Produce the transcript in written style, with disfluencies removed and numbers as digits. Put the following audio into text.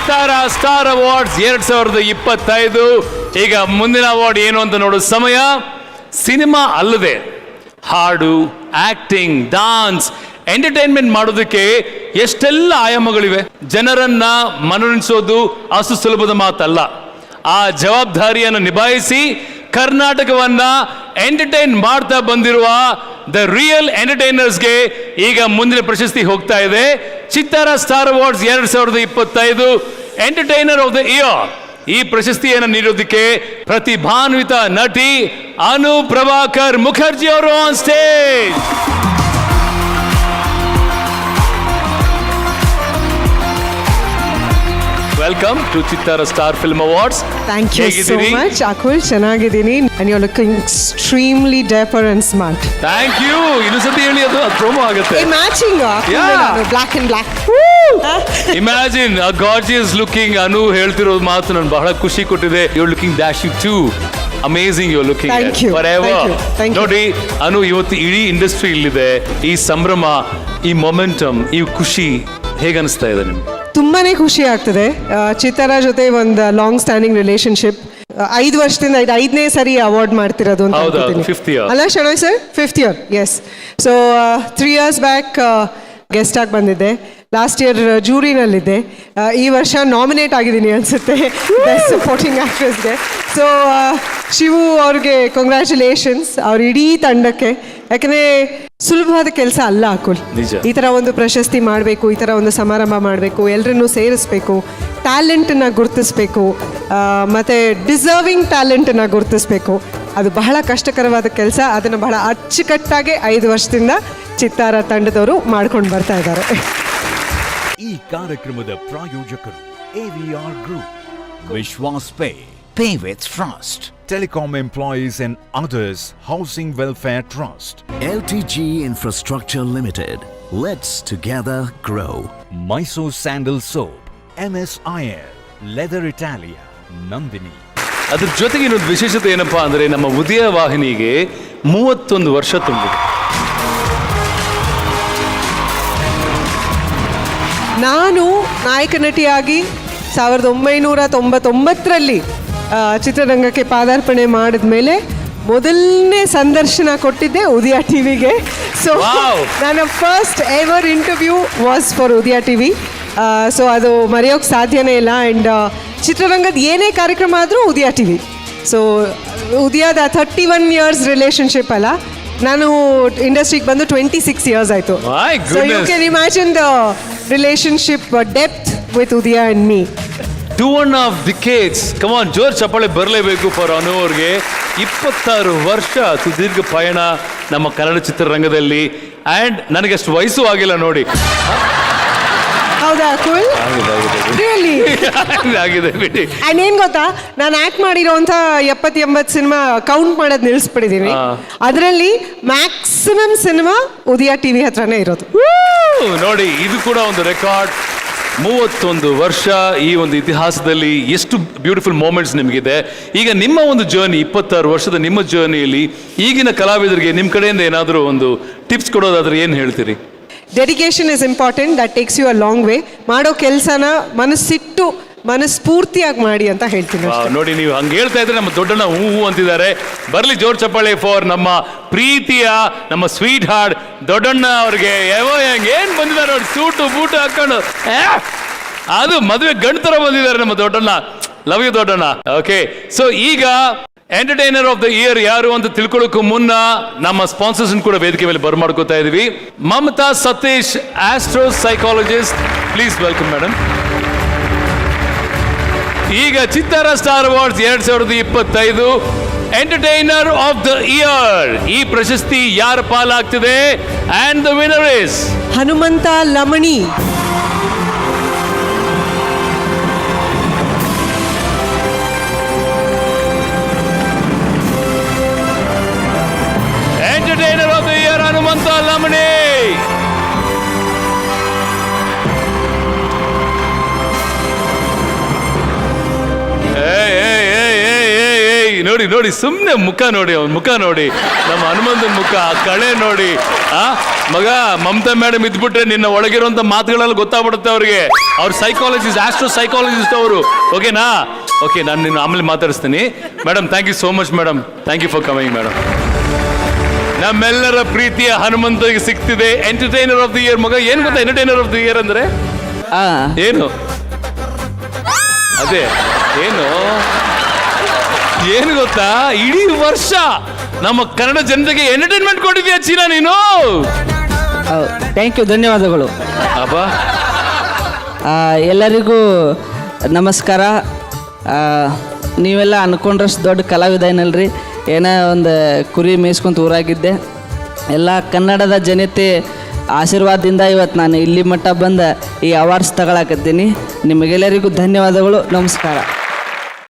ಚಿತ್ತಾರ star awards 2025. ಈಗ ಮುಂದಿನ ಅವಾರ್ಡ್ ಏನು ಅಂತ ನೋಡೋ ಸಮಯ. ಸಿನಿಮಾ ಅಲ್ಲದೆ ಹಾಡು, ಆಕ್ಟಿಂಗ್, ಡಾನ್ಸ್, ಎಂಟರ್ಟೈನ್ಮೆಂಟ್ ಮಾಡೋದಕ್ಕೆ ಎಷ್ಟೆಲ್ಲ ಆಯಾಮಗಳಿವೆ. ಜನರನ್ನ ಮನರಂಜಿಸೋದು ಅಷ್ಟು ಸುಲಭದ ಮಾತಲ್ಲ. ಆ ಜವಾಬ್ದಾರಿಯನ್ನು ನಿಭಾಯಿಸಿ ಕರ್ನಾಟಕವನ್ನ ಎಂಟರ್ಟೈನ್ ಮಾಡ್ತಾ ಬಂದಿರುವ ದ ರಿಯಲ್ ಎಂಟರ್ಟೈನರ್ಸ್ಗೆ ಈಗ ಮುಂದಿನ ಪ್ರಶಸ್ತಿ ಹೋಗ್ತಾ ಇದೆ. ಚಿತ್ತಾರ star awards 2025 entertainer of the year. ಈ ಪ್ರಶಸ್ತಿಯನ್ನು ನೀಡೋದಕ್ಕೆ ಪ್ರತಿಭಾನ್ವಿತ ನಟಿ ಅನು ಪ್ರಭಾಕರ್ ಮುಖರ್ಜಿ ಅವರು ಆನ್ ಸ್ಟೇಜ್. ವೆಲ್ಕಮ್ ಟು ಚಿತ್ತಾರ star film awards. Thank you so much, Akul. ಚೆನ್ನಾಗಿದ್ದೀನಿ. And you're looking extremely dapper and smart. Thank you. ಇನ್ನೊಂದ್ಸತಿ ಹೇಳಿ, ಅದು ಪ್ರೋಮೋ ಆಗುತ್ತೆ. Matching black and black. Imagine a gorgeous looking Anu ಹೇಳ್ತಿರೋದು ಮಾತು ನನ್ಗೆ ಬಹಳ ಖುಷಿ ಕೊಟ್ಟಿದೆ. You are looking dashing to amazing. You are looking Thank you. ನೋಡಿ ಅನು, ಇವತ್ತು ಇಡೀ ಇಂಡಸ್ಟ್ರಿ ಇಲ್ಲಿದೆ. ಈ ಸಂಭ್ರಮ, ಈ ಮೊಮೆಂಟಮ್, ಈ ಖುಷಿ ಹೇಗೆ ಅನಿಸ್ತಾ ಇದೆ ನಿಮ್ಗೆ? ತುಂಬಾನೇ ಖುಷಿ ಆಗ್ತದೆ. ಚಿತ್ತಾರ ಜೊತೆ ಒಂದು ಲಾಂಗ್ ಸ್ಟ್ಯಾಂಡಿಂಗ್ ರಿಲೇಶನ್ಶಿಪ್. 5 ವರ್ಷದಿಂದ 5ನೇ ಸರಿ ಅವಾರ್ಡ್ ಮಾಡ್ತಿರೋದು ಅಂತ ಅನ್ಕೋತೀನಿ. ಅಲ್ಲ Shenoy sir? 5th year, yes. So 3 years back guest ಆಗಿ ಬಂದಿದ್ದೆ. ಲಾಸ್ಟ್ ಇಯರ್ ಜೂರಿನಲ್ಲಿದ್ದೆ. ಈ ವರ್ಷ ನಾಮಿನೇಟ್ ಆಗಿದ್ದೀನಿ ಅನ್ಸುತ್ತೆ ಬೆಸ್ಟ್ ಸಪೋರ್ಟಿಂಗ್ ಆಕ್ಟ್ರೆಸ್ಗೆ. ಸೊ ಶಿವು ಅವ್ರಿಗೆ ಕಂಗ್ರ್ಯಾಚುಲೇಷನ್ಸ್, ಅವ್ರ ಇಡೀ ತಂಡಕ್ಕೆ. ಯಾಕಂದರೆ ಸುಲಭವಾದ ಕೆಲಸ ಅಲ್ಲ ಅಕುಲ್. ಈ ಥರ ಒಂದು ಪ್ರಶಸ್ತಿ ಮಾಡಬೇಕು, ಈ ಥರ ಒಂದು ಸಮಾರಂಭ ಮಾಡಬೇಕು, ಎಲ್ಲರನ್ನೂ ಸೇರಿಸ್ಬೇಕು, ಟ್ಯಾಲೆಂಟನ್ನು ಗುರುತಿಸ್ಬೇಕು, ಮತ್ತು ಡಿಸರ್ವಿಂಗ್ ಟ್ಯಾಲೆಂಟನ್ನು ಗುರುತಿಸ್ಬೇಕು. ಅದು ಬಹಳ ಕಷ್ಟಕರವಾದ ಕೆಲಸ. ಅದನ್ನು ಬಹಳ ಅಚ್ಚುಕಟ್ಟಾಗಿ 5 ವರ್ಷದಿಂದ ಚಿತ್ತಾರ ತಂಡದವರು ಮಾಡ್ಕೊಂಡು ಬರ್ತಾ ಇದ್ದಾರೆ. ಈ ಕಾರ್ಯಕ್ರಮದ ಪ್ರಾಯೋಜಕರು AVR Group, Vishwas pay with trust, Telecom Employees and Others Housing Welfare Trust, LTG Infrastructure Limited. Let's together grow. Mysore Sandal Soap, MSIL, Leather Italia, Nandini. ಅದ್ರ ಜೊತೆಗೆ ಇನ್ನೊಂದು ವಿಶೇಷತೆ ಏನಪ್ಪಾ ಅಂದರೆ, ನಮ್ಮ ಉದಯ ವಾಹಿನಿಗೆ 31 ವರ್ಷ ತುಂಬಿದೆ. ನಾನು ನಾಯಕ ನಟಿಯಾಗಿ 1999ರಲ್ಲಿ ಚಿತ್ರರಂಗಕ್ಕೆ ಪಾದಾರ್ಪಣೆ ಮಾಡಿದ ಮೇಲೆ ಮೊದಲನೇ ಸಂದರ್ಶನ ಕೊಟ್ಟಿದ್ದೆ ಉದಯ ಟಿವಿಗೆ. ಸೊ ನನ್ನ first ever interview was for Udaya TV. So ಅದು ಮರೆಯೋಕ್ಕೆ ಸಾಧ್ಯನೇ ಇಲ್ಲ. ಆ್ಯಂಡ್ ಚಿತ್ರರಂಗದ ಏನೇ ಕಾರ್ಯಕ್ರಮ ಆದರೂ ಉದಯ ಟಿವಿ. ಸೊ ಉದಯದ 31 years ರಿಲೇಷನ್ಶಿಪ್ ಅಲ್ಲ, ನಾನು ಇಂಡಸ್ಟ್ರಿಗೆ ಬಂದು 26 years ಆಯಿತು. So you can imagine the relationship depth with Udaya and me. 2.5 decades. Come on, ಜೋರ್ ಚಪ್ಪಾಳೆ ಬರಲೇಬೇಕು ಫಾರ್ ಅನು ಅವ್ರಿಗೆ. 26 ವರ್ಷ ಸುದೀರ್ಘ ಪಯಣ ನಮ್ಮ ಕನ್ನಡ ಚಿತ್ರರಂಗದಲ್ಲಿ. ಆ್ಯಂಡ್ ನನಗೆ ಅಷ್ಟು ವಯಸ್ಸು ಆಗಿಲ್ಲ ನೋಡಿ. ಹೌದಾ ಅಕುಲ್? ರಿಯಲಿ ಆಗಿದೆ ಬಿಡಿ. ಆ್ಯಂಡ್ ಏನು ಗೊತ್ತಾ, ನಾನು ಆ್ಯಕ್ಟ್ ಮಾಡಿರೋಂಥ 70-80 ಸಿನಿಮಾ ಕೌಂಟ್ ಮಾಡೋದು ನಿಲ್ಲಿಸ್ಬಿಟ್ಟಿದ್ದೀನಿ. ಅದರಲ್ಲಿ ಮ್ಯಾಕ್ಸಿಮಮ್ ಸಿನಿಮಾ ಉದಯ ಟಿವಿ ಹತ್ರನೇ ಇರೋದು. ನೋಡಿ, ಇದು ಕೂಡ ಒಂದು ರೆಕಾರ್ಡ್. 31 ವರ್ಷ ಈ ಒಂದು ಇತಿಹಾಸದಲ್ಲಿ ಎಷ್ಟು ಬ್ಯೂಟಿಫುಲ್ ಮೂಮೆಂಟ್ಸ್ ನಿಮಗಿದೆ. ಈಗ ನಿಮ್ಮ ಒಂದು ಜರ್ನಿ, 26 ವರ್ಷದ ನಿಮ್ಮ ಜರ್ನಿಯಲ್ಲಿ ಈಗಿನ ಕಲಾವಿದರಿಗೆ ನಿಮ್ಮ ಕಡೆಯಿಂದ ಏನಾದರೂ ಒಂದು ಟಿಪ್ಸ್ ಕೊಡೋದಾದ್ರೆ ಏನು ಹೇಳ್ತೀರಿ? Dedication is important. That takes you a long way. ಮಾಡೋ ಕೆಲಸನ ಮನಸ್ಸಿಟ್ಟು ಮನಸ್ಫೂರ್ತಿಯಾಗಿ ಮಾಡಿ ಅಂತ ಹೇಳ್ತೀನಿ. ನೋಡಿ, ನೀವು ಹಂಗೆ ಹೇಳ್ತಾ ಇದ್ರೆ ನಮ್ಮ ದೊಡ್ಡಣ್ಣ ಹೂ ಅಂತಿದ್ದಾರೆ. ಬರಲಿ ಜೋರ್ ಚಪ್ಪಾಳೆ ಫಾರ್ ನಮ್ಮ ಪ್ರೀತಿಯ, ನಮ್ಮ ಸ್ವೀಟ್ ಹಾರ್ಟ್ ದೊಡ್ಡಣ್ಣ ಅವ್ರಿಗೆ. ಏನ್ ಬಂದಿದ್ದಾರೆ ನೋಡಿ, ಸೂಟು ಬೂಟು ಹಾಕೊಂಡು. ಅದು ಮದುವೆ ಗಂಡು ತರ ಬಂದಿದ್ದಾರೆ ನಮ್ಮ Doddanna. Love you Doddanna. Okay, so ಈಗ ಎಂಟರ್ಟೈನರ್ ಆಫ್ ದ ಇಯರ್ ಯಾರು ಅಂತ ತಿಳ್ಕೊಳ್ಳೋಕ್ಕೂ ಮುನ್ನ ನಮ್ಮ ಸ್ಪಾನ್ಸರ್ಸ್ ಕೂಡ ವೇದಿಕೆ ಮೇಲೆ ಬರ್ಮಾಡ್ಕೋತಾ ಇದೀವಿ. Mamata Satish, astro psychologist, please welcome madam. ಈಗ Chittara star awards 2025 entertainer of the year. ಈ ಪ್ರಶಸ್ತಿ ಯಾರ ಪಾಲಾಗ್ತಿದೆ? And the winner is Hanumantha Lamani. Entertainer of the year Hanumantha Lamani. ನೋಡಿ ನೋಡಿ ಸುಮ್ಮನೆ ಮುಖ ನೋಡಿ, ಅವ್ನ ಮುಖ ನೋಡಿ, ನಮ್ಮ ಹನುಮಂತನ ಮುಖ, ಆ ಕಳೆ ನೋಡಿ. ಮಗ ಮಮತಾ ಮೇಡಮ್ ಇದ್ಬಿಟ್ರೆ ನಿನ್ನ ಒಳಗಿರುವಂತ ಮಾತುಗಳೆಲ್ಲ ಗೊತ್ತಾಗ್ಬಿಡುತ್ತೆ ಅವ್ರಿಗೆ. ಅವ್ರ ಸೈಕಾಲಜಿಸ್ಟ್, ಆಸ್ಟ್ರೋ ಸೈಕಾಲಜಿಸ್ಟ್ ಅವರು. ಓಕೆನಾ? ಓಕೆ, ನಾನು ನಿನ್ನ ಆಮೇಲೆ ಮಾತಾಡಿಸ್ತೀನಿ. Madam thank you so much madam, thank you for coming madam. ನಮ್ಮೆಲ್ಲರ ಪ್ರೀತಿಯ ಹನುಮಂತನಿಗೆ ಸಿಗ್ತಿದೆ ಎಂಟರ್ಟೈನರ್ ಆಫ್ ದಿ ಇಯರ್. ಮಗ ಏನ್ ಗೊತ್ತಾ ಎಂಟರ್ಟೈನರ್ ಆಫ್ ದಿ ಇಯರ್ ಅಂದ್ರೆ ಏನು? ಅದೇ ಏನು ಗೊತ್ತಾ, ಇಡೀ ವರ್ಷ ನಮ್ಮ ಕನ್ನಡ ಜನತೆಗೆ ಎಂಟರ್ಟೈನ್ಮೆಂಟ್ ಕೊಟ್ಟಿದ್ಯಾ ಚೀನಾ ನೀನು. ಥ್ಯಾಂಕ್ ಯು, ಧನ್ಯವಾದಗಳು. ಅಬ್ಬಾ, ಎಲ್ಲರಿಗೂ ನಮಸ್ಕಾರ. ನೀವೆಲ್ಲ ಅನ್ಕೊಂಡ್ರಷ್ಟು ದೊಡ್ಡ ಕಲಾವಿದ ಏನಲ್ರಿ, ಏನೋ ಒಂದು ಕುರಿ ಮೇಯಿಸ್ಕೊಂತ ಊರಾಗಿದ್ದೆ. ಎಲ್ಲ ಕನ್ನಡದ ಜನತೆ ಆಶೀರ್ವಾದದಿಂದ ಇವತ್ತು ನಾನು ಇಲ್ಲಿ ಮಟ್ಟ ಬಂದು ಈ ಅವಾರ್ಡ್ಸ್ ತಗೊಳಕತ್ತೀನಿ. ನಿಮಗೆಲ್ಲರಿಗೂ ಧನ್ಯವಾದಗಳು, ನಮಸ್ಕಾರ.